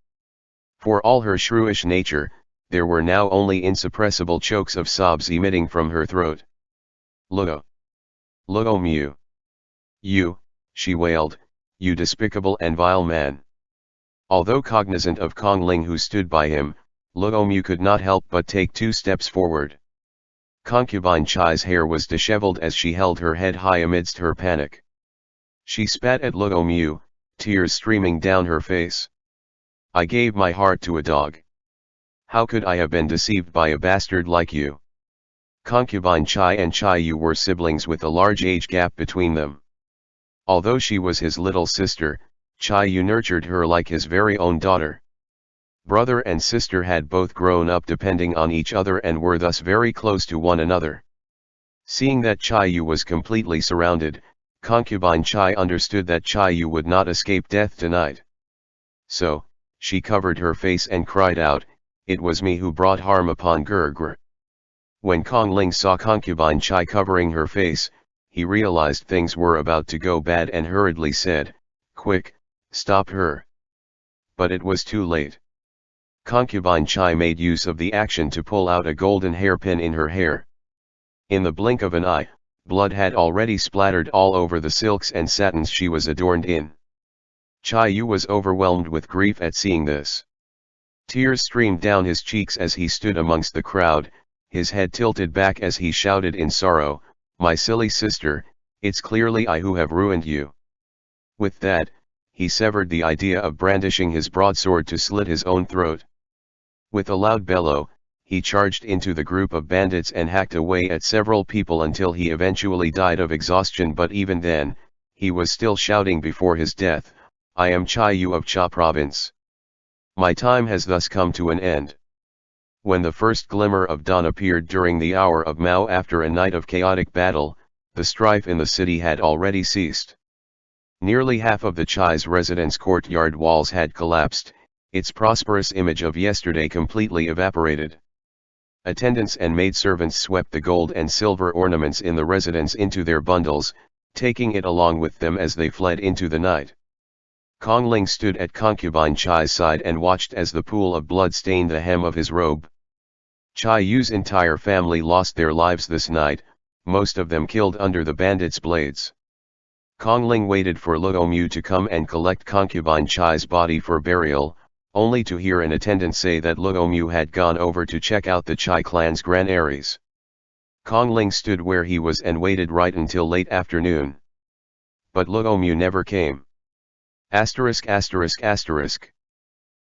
For all her shrewish nature, there were now only insuppressible chokes of sobs emitting from her throat. Luo Mu. You, she wailed, you despicable and vile man. Although cognizant of Kong Ling who stood by him, Luo Mu could not help but take 2 steps forward. Concubine Chai's hair was disheveled as she held her head high amidst her panic. She spat at Luo Mu, tears streaming down her face. I gave my heart to a dog. How could I have been deceived by a bastard like you? Concubine Chai and Chai Yu were siblings with a large age gap between them. Although she was his little sister, Chai Yu nurtured her like his very own daughter. Brother and sister had both grown up depending on each other and were thus very close to one another. Seeing that Chai Yu was completely surrounded, Concubine Chai understood that Chai Yu would not escape death tonight. So, she covered her face and cried out, "It was me who brought harm upon Gur gur." When Kong Ling saw Concubine Chai covering her face, he realized things were about to go bad and hurriedly said, "Quick, stop her." But it was too late. Concubine Chai made use of the action to pull out a golden hairpin in her hair. In the blink of an eye, blood had already splattered all over the silks and satins she was adorned in. Chai Yu was overwhelmed with grief at seeing this. Tears streamed down his cheeks as he stood amongst the crowd, his head tilted back as he shouted in sorrow, "My silly sister, it's clearly I who have ruined you." With that, he severed the idea of brandishing his broadsword to slit his own throat. With a loud bellow, he charged into the group of bandits and hacked away at several people until he eventually died of exhaustion, but even then, he was still shouting before his death, "I am Chai Yu of Cha Province. My time has thus come to an end." When the first glimmer of dawn appeared during the hour of Mao after a night of chaotic battle, the strife in the city had already ceased. Nearly half of the Chai's residence courtyard walls had collapsed, its prosperous image of yesterday completely evaporated. Attendants and maidservants swept the gold and silver ornaments in the residence into their bundles, taking it along with them as they fled into the night. Kong Ling stood at Concubine Chai's side and watched as the pool of blood stained the hem of his robe. Chai Yu's entire family lost their lives this night, most of them killed under the bandits' blades. Kong Ling waited for Luo Mu to come and collect Concubine Chai's body for burial, only to hear an attendant say that Luo Mu had gone over to check out the Chai clan's granaries. Kong Ling stood where he was and waited right until late afternoon. But Luo Mu never came. Asterisk asterisk asterisk.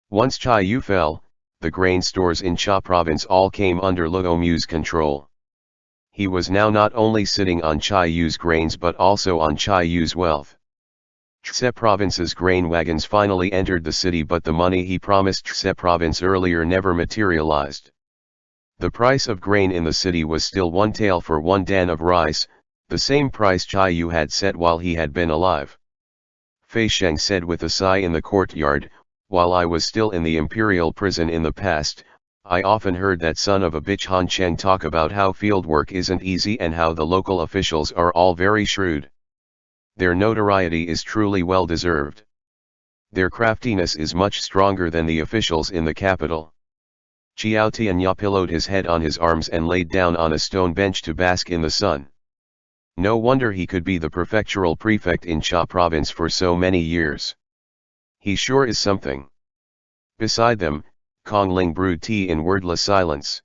Once Chai Yu fell, the grain stores in Cha province all came under Luo Mu's control. He was now not only sitting on Chai Yu's grains but also on Chai Yu's wealth. Chse province's grain wagons finally entered the city, but the money he promised Chse province earlier never materialized. The price of grain in the city was still 1 tael for 1 dan of rice, the same price Chai Yu had set while he had been alive. Fei Sheng said with a sigh in the courtyard, "While I was still in the imperial prison in the past, I often heard that son of a bitch Han Cheng talk about how fieldwork isn't easy and how the local officials are all very shrewd. Their notoriety is truly well deserved. Their craftiness is much stronger than the officials in the capital." Qiao Tianya pillowed his head on his arms and laid down on a stone bench to bask in the sun. No wonder he could be the prefectural prefect in Cha province for so many years. He sure is something. Beside them, Kong Ling brewed tea in wordless silence.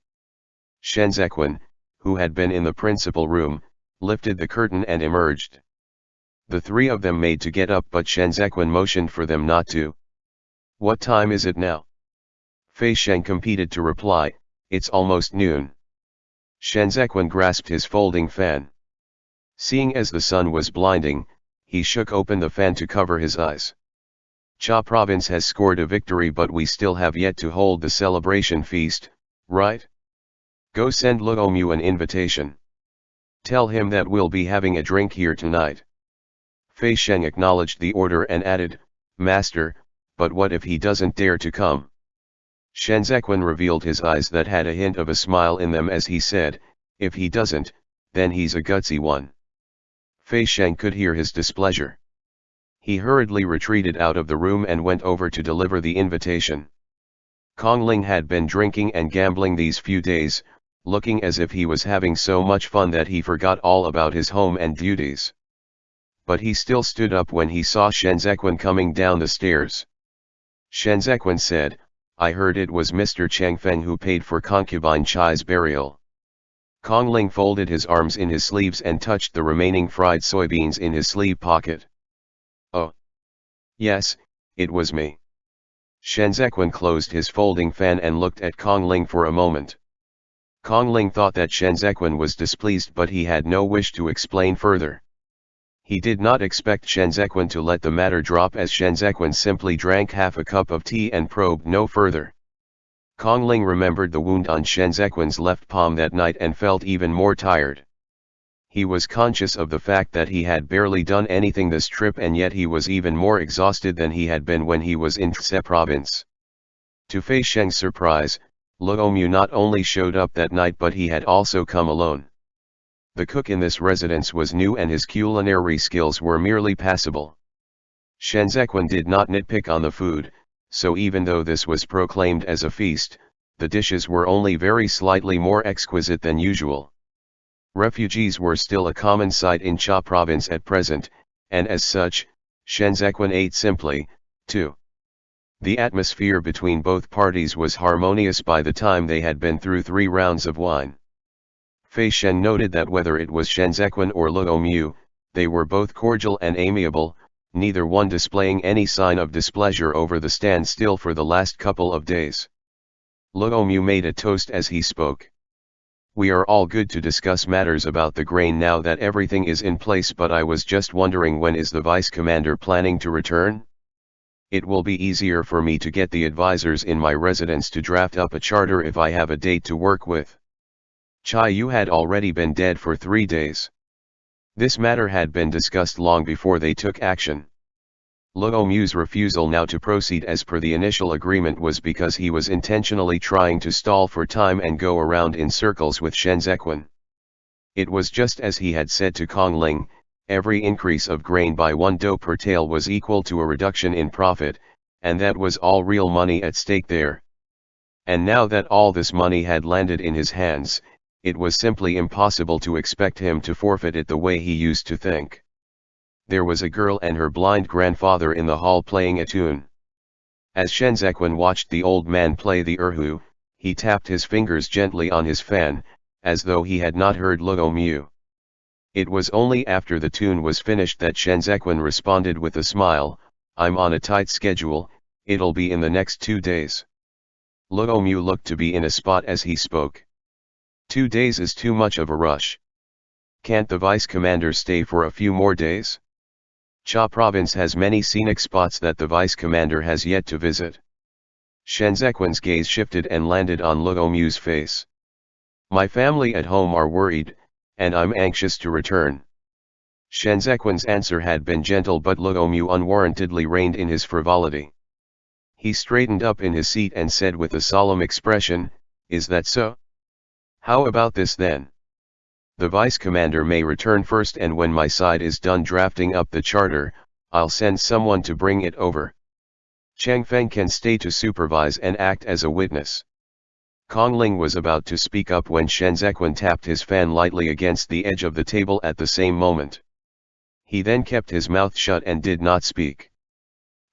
Shen Zequan, who had been in the principal room, lifted the curtain and emerged. The three of them made to get up, but Shen Zequan motioned for them not to. "What time is it now?" Fei Sheng competed to reply, "It's almost noon." Shen Zequan grasped his folding fan. Seeing as the sun was blinding, he shook open the fan to cover his eyes. Cha province has scored a victory, but we still have yet to hold the celebration feast, right? Go send Luomu an invitation. Tell him that we'll be having a drink here tonight. Fei Sheng acknowledged the order and added, Master, but what if he doesn't dare to come? Shenzhequan revealed his eyes that had a hint of a smile in them as he said, if he doesn't, then he's a gutsy one. Fei Sheng could hear his displeasure. He hurriedly retreated out of the room and went over to deliver the invitation. Kong Ling had been drinking and gambling these few days, looking as if he was having so much fun that he forgot all about his home and duties. But he still stood up when he saw Shenzhequan coming down the stairs. Shenzhequan said, I heard it was Mr. Chang Feng who paid for concubine Chai's burial. Kong Ling folded his arms in his sleeves and touched the remaining fried soybeans in his sleeve pocket. Oh. Yes, it was me. Shenzhequan closed his folding fan and looked at Kong Ling for a moment. Kong Ling thought that Shenzhequan was displeased, but he had no wish to explain further. He did not expect Shenzhequan to let the matter drop, as Shenzhequan simply drank half a cup of tea and probed no further. Kong Ling remembered the wound on Shenzhequan's left palm that night and felt even more tired. He was conscious of the fact that he had barely done anything this trip, and yet he was even more exhausted than he had been when he was in Tse province. To Fei Sheng's surprise, Luomu not only showed up that night, but he had also come alone. The cook in this residence was new and his culinary skills were merely passable. Shenzhequan did not nitpick on the food, so even though this was proclaimed as a feast, the dishes were only very slightly more exquisite than usual. Refugees were still a common sight in Cha province at present, and as such, Shenzhequan ate simply, too. The atmosphere between both parties was harmonious by the time they had been through 3 rounds of wine. Fei Sheng noted that whether it was Shenzhequan or Luomu, they were both cordial and amiable, neither one displaying any sign of displeasure over the standstill for the last couple of days. Luomu made a toast as he spoke. We are all good to discuss matters about the grain now that everything is in place, but I was just wondering, when is the vice commander planning to return? It will be easier for me to get the advisors in my residence to draft up a charter if I have a date to work with. Chai Yu had already been dead for 3 days. This matter had been discussed long before they took action. Luomu's refusal now to proceed as per the initial agreement was because he was intentionally trying to stall for time and go around in circles with Shenzhequan. It was just as he had said to Kong Ling, every increase of grain by 1 do per tael was equal to a reduction in profit, and that was all real money at stake there. And now that all this money had landed in his hands, it was simply impossible to expect him to forfeit it the way he used to think. There was a girl and her blind grandfather in the hall playing a tune. As Shenzhequan watched the old man play the erhu, he tapped his fingers gently on his fan, as though he had not heard Luomu. It was only after the tune was finished that Shenzhequan responded with a smile, I'm on a tight schedule, it'll be in the next 2 days. Luomu looked to be in a spot as he spoke. 2 days is too much of a rush. Can't the vice commander stay for a few more days? Cha province has many scenic spots that the vice commander has yet to visit. Shenzhequan's gaze shifted and landed on Luomu's face. My family at home are worried, and I'm anxious to return. Shenzhequan's answer had been gentle, but Luomu unwarrantedly reined in his frivolity. He straightened up in his seat and said with a solemn expression, is that so? How about this then? The vice commander may return first, and when my side is done drafting up the charter, I'll send someone to bring it over. Chang Feng can stay to supervise and act as a witness. Kong Ling was about to speak up when Shenzhequan tapped his fan lightly against the edge of the table at the same moment. He then kept his mouth shut and did not speak.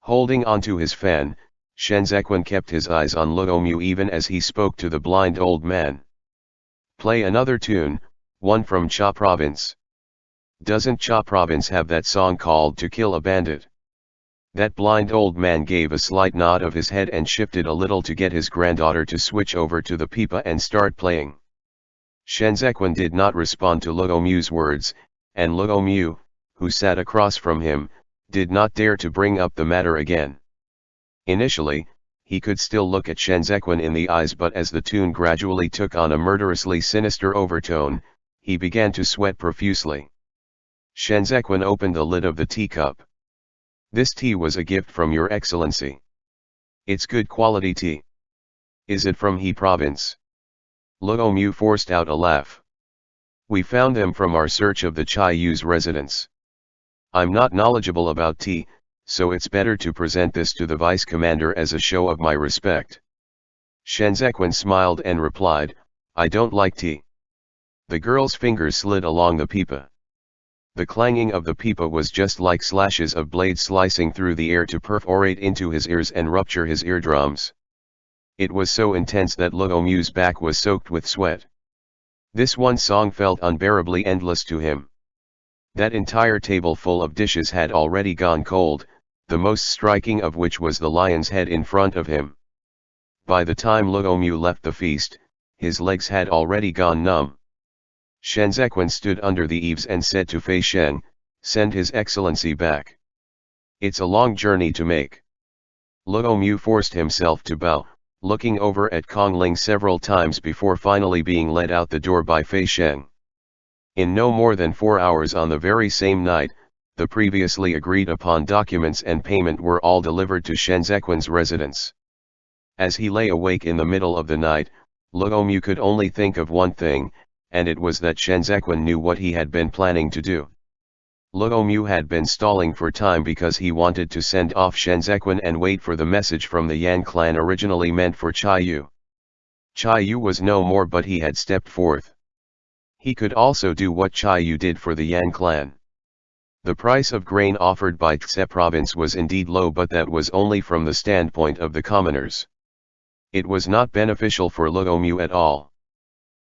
Holding onto his fan, Shenzhequan kept his eyes on Luomu even as he spoke to the blind old man. Play another tune, one from Cha province. Doesn't Cha province have that song called To Kill a Bandit? That blind old man gave a slight nod of his head and shifted a little to get his granddaughter to switch over to the pipa and start playing. Shenzhequan did not respond to Luomu's words, and Luomu, who sat across from him, did not dare to bring up the matter again. Initially, he could still look at Shen Zequin in the eyes, but as the tune gradually took on a murderously sinister overtone, he began to sweat profusely. Shen Zequin opened the lid of the teacup. "This tea was a gift from your excellency. It's good quality tea. Is it from He province?" Luo Mu forced out a laugh. "We found them from our search of the Chai Yu's residence. I'm not knowledgeable about tea, so it's better to present this to the vice commander as a show of my respect." Shen Zequin smiled and replied, "I don't like tea." The girl's fingers slid along the pipa. The clanging of the pipa was just like slashes of blades slicing through the air to perforate into his ears and rupture his eardrums. It was so intense that Luo Mu's back was soaked with sweat. This one song felt unbearably endless to him. That entire table full of dishes had already gone cold, the most striking of which was the lion's head in front of him. By the time Luo Mu left the feast, his legs had already gone numb. Shen Zequin stood under the eaves and said to Fei Sheng, "Send His Excellency back. It's a long journey to make." Luo Mu forced himself to bow, looking over at Kong Ling several times before finally being led out the door by Fei Sheng. In no more than 4 hours on the very same night, the previously agreed upon documents and payment were all delivered to Shen Zequin's residence. As he lay awake in the middle of the night, Luo Mu could only think of one thing, and it was that Shen Zequin knew what he had been planning to do. Luo Mu had been stalling for time because he wanted to send off Shen Zequin and wait for the message from the Yan clan originally meant for Chai Yu. Chai Yu was no more, but he had stepped forth. He could also do what Chai Yu did for the Yan clan. The price of grain offered by Tse province was indeed low, but that was only from the standpoint of the commoners. It was not beneficial for Luo Mu at all.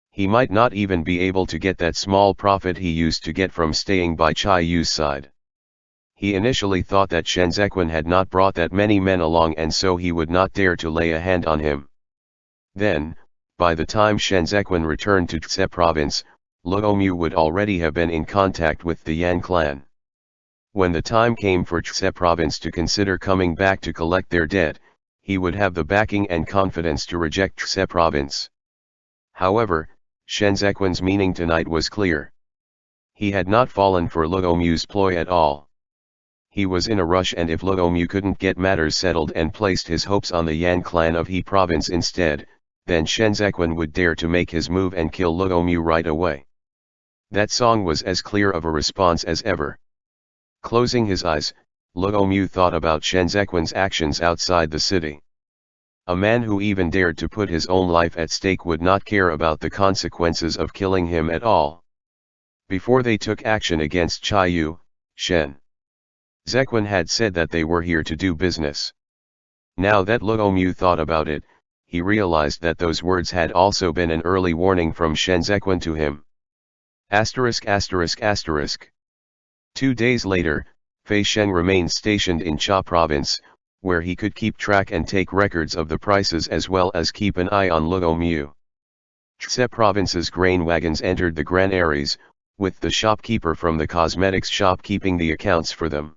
He might not even be able to get that small profit he used to get from staying by Chai Yu's side. He initially thought that Shen Zequin had not brought that many men along, and so he would not dare to lay a hand on him. Then, by the time Shen Zequin returned to Tse province, Luo Mu would already have been in contact with the Yan clan. When the time came for Tse province to consider coming back to collect their debt, he would have the backing and confidence to reject Tse province. However, Shen Zequin's meaning tonight was clear. He had not fallen for Luo Mu's ploy at all. He was in a rush, and if Luo Mu couldn't get matters settled and placed his hopes on the Yan clan of He province instead, then Shen Zequin would dare to make his move and kill Luo Mu right away. That song was as clear of a response as ever. Closing his eyes, Luo Mu thought about Shen Zequin's actions outside the city. A man who even dared to put his own life at stake would not care about the consequences of killing him at all. Before they took action against Chai Yu, Shen Zequin had said that they were here to do business. Now that Luo Mu thought about it, he realized that those words had also been an early warning from Shen Zequin to him. ******. 2 days later, Fei Sheng remained stationed in Cha province, where he could keep track and take records of the prices as well as keep an eye on Luo Mu. Tse province's grain wagons entered the granaries, with the shopkeeper from the cosmetics shop keeping the accounts for them.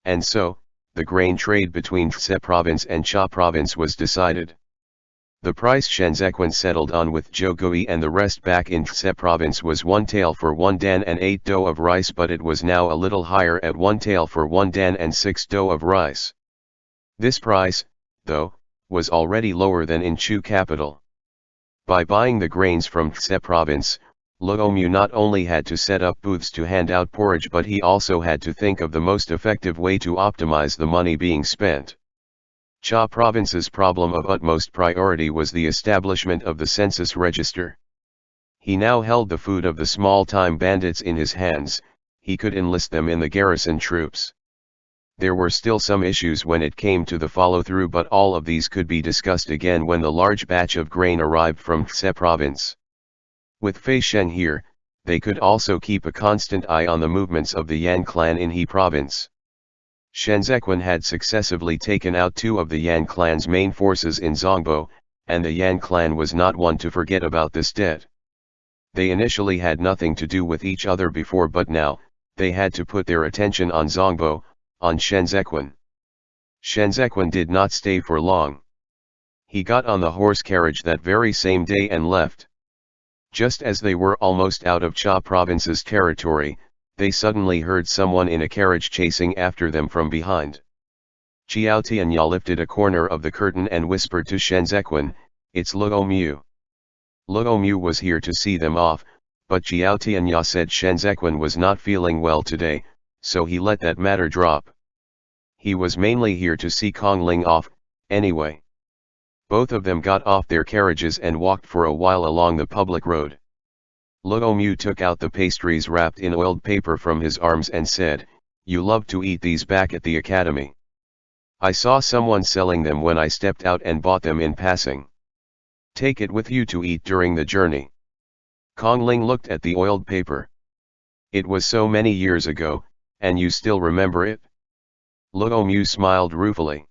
And so, the grain trade between Tse province and Cha province was decided. The price Shen Zequin settled on with Zhou Gui and the rest back in Tse province was 1 tael for 1 dan and 8 dough of rice, but it was now a little higher at 1 tael for 1 dan and 6 dough of rice. This price, though, was already lower than in Chu capital. By buying the grains from Tse province, Luo Mu not only had to set up booths to hand out porridge, but he also had to think of the most effective way to optimize the money being spent. Cha province's problem of utmost priority was the establishment of the census register. He now held the food of the small-time bandits in his hands. He could enlist them in the garrison troops. There were still some issues when it came to the follow-through, but all of these could be discussed again when the large batch of grain arrived from Tse province. With Fei Sheng here, they could also keep a constant eye on the movements of the Yan clan in He province. Shen Zequin had successively taken out 2 of the Yan clan's main forces in Zongbo, and the Yan clan was not one to forget about this debt. They initially had nothing to do with each other before, but now, they had to put their attention on Zongbo, on Shenzequan. Shenzequan did not stay for long. He got on the horse carriage that very same day and left. Just as they were almost out of Cha province's territory, they suddenly heard someone in a carriage chasing after them from behind. Qiao Tianya lifted a corner of the curtain and whispered to Shenzequan, "It's Luo Mu." Luo Mu was here to see them off, but Qiao Tianya said Shenzequan was not feeling well today, so he let that matter drop. He was mainly here to see Congling off, anyway. Both of them got off their carriages and walked for a while along the public road. Luo Mu took out the pastries wrapped in oiled paper from his arms and said, "You love to eat these back at the academy. I saw someone selling them when I stepped out and bought them in passing. Take it with you to eat during the journey." Congling looked at the oiled paper. "It was so many years ago, and you still remember it?" Luo Mu smiled ruefully.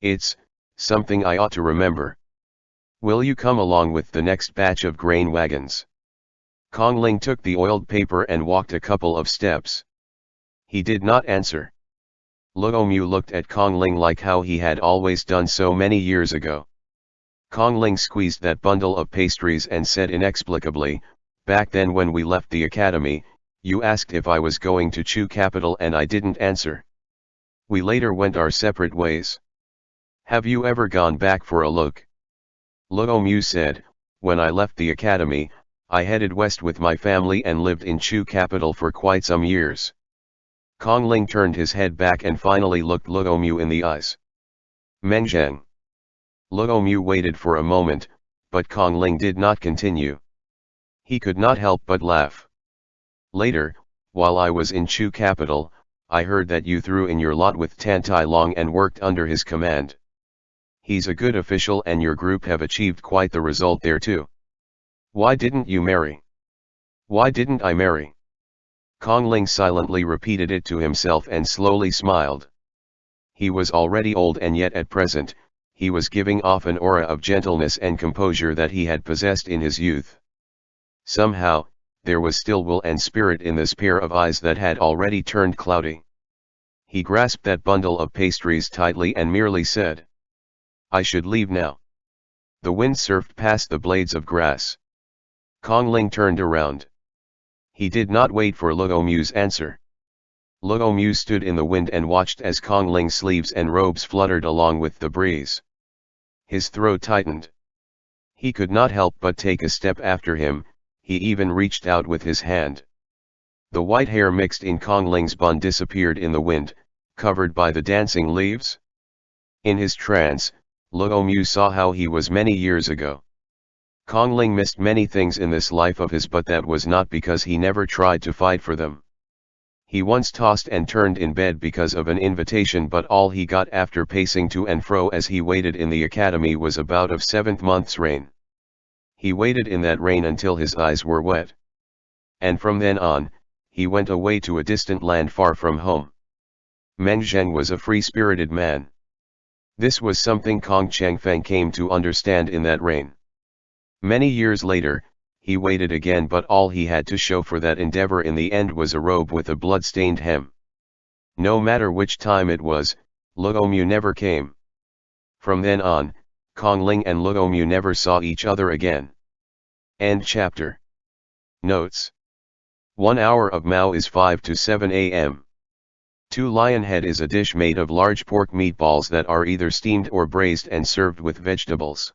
"It's something I ought to remember. Will you come along with the next batch of grain wagons?" Congling took the oiled paper and walked a couple of steps. He did not answer. Luo Mu looked at Congling like how he had always done so many years ago. Congling squeezed that bundle of pastries and said inexplicably, "Back then when we left the academy, you asked if I was going to Chu capital and I didn't answer. We later went our separate ways. Have you ever gone back for a look?" Luo Mu said, "When I left the academy, I headed west with my family and lived in Chu capital for quite some years." Congling turned his head back and finally looked Luo Mu in the eyes. "Mengzheng." Luo Mu waited for a moment, but Congling did not continue. He could not help but laugh. "Later, while I was in Chu capital, I heard that you threw in your lot with Tan Tai Long and worked under his command. He's a good official and your group have achieved quite the result there too. Why didn't you marry?" "Why didn't I marry?" Congling silently repeated it to himself and slowly smiled. He was already old and yet at present, he was giving off an aura of gentleness and composure that he had possessed in his youth. Somehow, there was still will and spirit in this pair of eyes that had already turned cloudy. He grasped that bundle of pastries tightly and merely said, "I should leave now." The wind surfed past the blades of grass. Congling turned around. He did not wait for Luo Mu's answer. Luo Mu stood in the wind and watched as Congling's sleeves and robes fluttered along with the breeze. His throat tightened. He could not help but take a step after him, he even reached out with his hand. The white hair mixed in Congling's bun disappeared in the wind, covered by the dancing leaves. In his trance, Luo Mu saw how he was many years ago. Congling missed many things in this life of his, but that was not because he never tried to fight for them. He once tossed and turned in bed because of an invitation, but all he got after pacing to and fro as he waited in the academy was a bout of 7th month's rain. He waited in that rain until his eyes were wet. And from then on, he went away to a distant land far from home. Meng Zheng was a free-spirited man. This was something Kong Chengfeng came to understand in that rain. Many years later, he waited again, but all he had to show for that endeavor in the end was a robe with a blood-stained hem. No matter which time it was, Luo Mu never came. From then on, Congling and Luo Mu never saw each other again. End chapter. Notes. 1 hour of Mao is 5 to 7 a.m. 2 lion head is a dish made of large pork meatballs that are either steamed or braised and served with vegetables.